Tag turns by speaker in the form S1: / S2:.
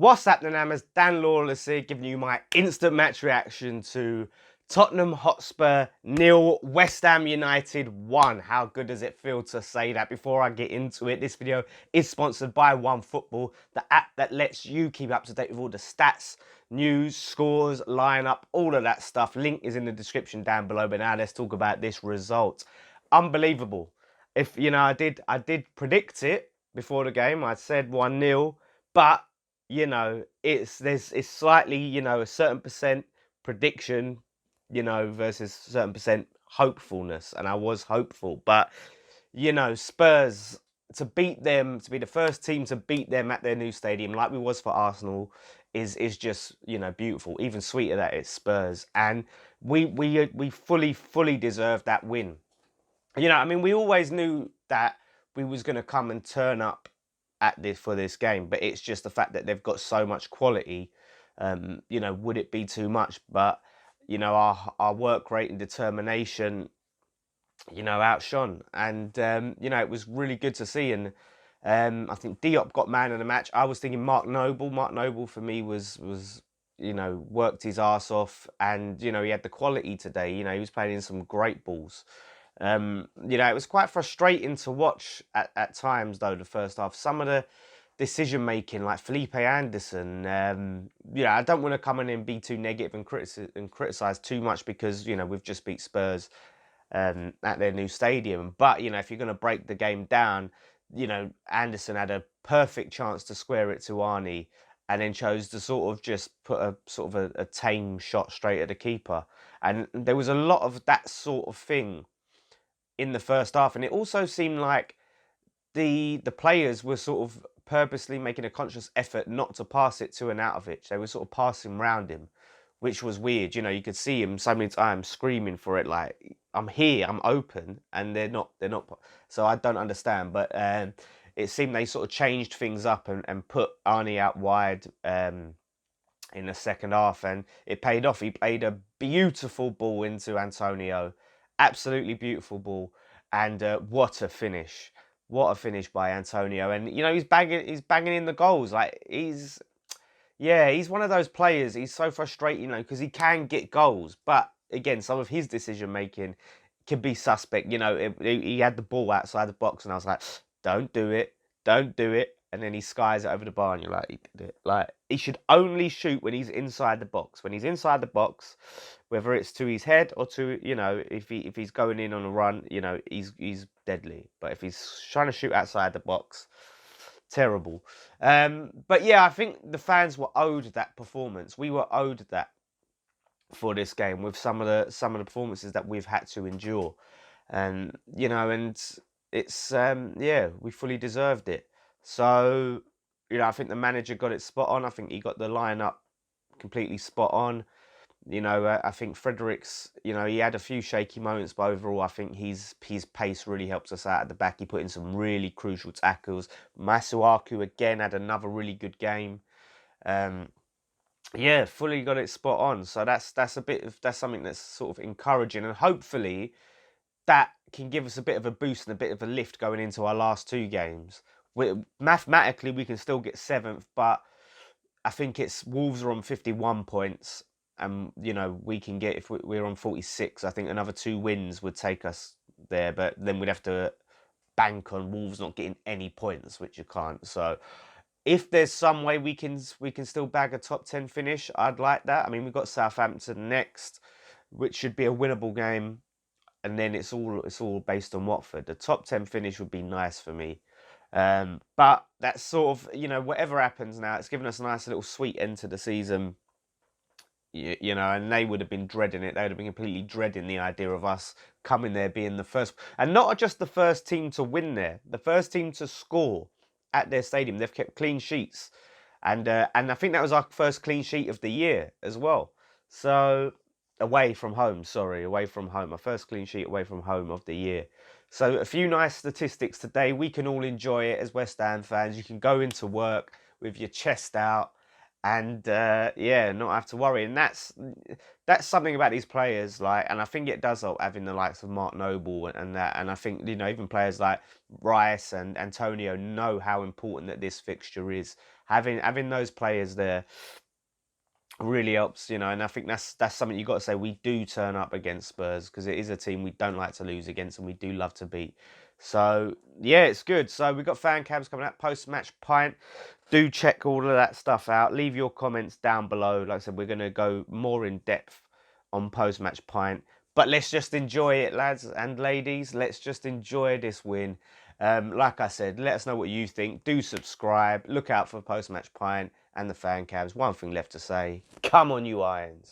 S1: What's happening, Hammers? Dan Lawless here, giving you my instant match reaction to Tottenham Hotspur 0, West Ham United 1. How good does it feel to say that? Before I get into it, this video is sponsored by OneFootball, the app that lets you keep up to date with all the stats, news, scores, lineup, all of that stuff. Link is in the description down below. But now let's talk about this result. Unbelievable. If you know, I did predict it before the game. I said 1-0, but it's slightly, a certain percent prediction, versus certain percent hopefulness. And I was hopeful, but, Spurs, to beat them, to be the first team to beat them at their new stadium, like we was for Arsenal, is just, beautiful. Even sweeter that it's Spurs. And we fully deserved that win. I mean, we always knew that we was going to come and turn up for this game, but it's just the fact that they've got so much quality. Would it be too much? But our work rate and determination, outshone, and it was really good to see. And I think Diop got man of the match. I was thinking Mark Noble. Mark Noble for me was worked his arse off, and he had the quality today. He was playing in some great balls. It was quite frustrating to watch at times, though, the first half. Some of the decision making, like Felipe Anderson, I don't want to come in and be too negative and criticize too much, because we've just beat Spurs at their new stadium. But if you're going to break the game down, Anderson had a perfect chance to square it to Arnie, and then chose to sort of just put a tame shot straight at the keeper. And there was a lot of that sort of thing in the first half, and it also seemed like the players were sort of purposely making a conscious effort not to pass it to Arnautovic. They were sort of passing round him, which was weird. You could see him so many times screaming for it, like, I'm here, I'm open, and they're not. So I don't understand, but it seemed they sort of changed things up and put Arnie out wide in the second half, and it paid off. He played a beautiful ball into Antonio. Absolutely beautiful ball, and what a finish! What a finish by Antonio! And he's banging in the goals. Like he's one of those players. He's so frustrating, because he can get goals, but again, some of his decision making can be suspect. He had the ball outside the box, and I was like, don't do it, don't do it. And then he skies it over the bar, and you're like, he did it. Like, he should only shoot when he's inside the box. When he's inside the box, whether it's to his head or to, if he's going in on a run, he's deadly. But if he's trying to shoot outside the box, terrible. But yeah, I think the fans were owed that performance. We were owed that for this game, with some of the performances that we've had to endure. And and it's we fully deserved it. So, I think the manager got it spot on. I think he got the lineup completely spot on. I think Fredericks, he had a few shaky moments, but overall, I think his pace really helps us out at the back. He put in some really crucial tackles. Masuaku, again, had another really good game. Fully got it spot on. So that's something that's sort of encouraging, and hopefully that can give us a bit of a boost and a bit of a lift going into our last two games. Mathematically, we can still get 7th, but I think Wolves are on 51 points, and we can get, if we're on 46, I think another 2 wins would take us there. But then we'd have to bank on Wolves not getting any points, which you can't. So if there's some way we can still bag a top 10 finish, I'd like that. I mean, we've got Southampton next, which should be a winnable game, and then it's all based on Watford. The top 10 finish would be nice for me. But that's sort of, whatever happens now, it's given us a nice little sweet end to the season. And they would have been dreading it. They would have been completely dreading the idea of us coming there, being the first, and not just the first team to win there, the first team to score at their stadium. They've kept clean sheets, and I think that was our first clean sheet of the year as well. So away from home, our first clean sheet away from home of the year. So a few nice statistics today. We can all enjoy it as West Ham fans. You can go into work with your chest out and yeah, not have to worry. And that's something about these players, like, and I think it does help having the likes of Mark Noble and that. And I think, you know, even players like Rice and Antonio know how important that this fixture is. Having those players there really helps, you know. And I think that's something you got to say. We do turn up against Spurs because it is a team we don't like to lose against, and we do love to beat. So yeah, it's good. So we've got fan cabs coming up, post match pint. Do check all of that stuff out. Leave your comments down below. Like I said, we're going to go more in depth on post match pint. But let's just enjoy it, lads and ladies. Let's just enjoy this win. Like I said, let us know what you think. Do subscribe. Look out for post match pint and the fan cabs. One thing left to say: come on, you Irons.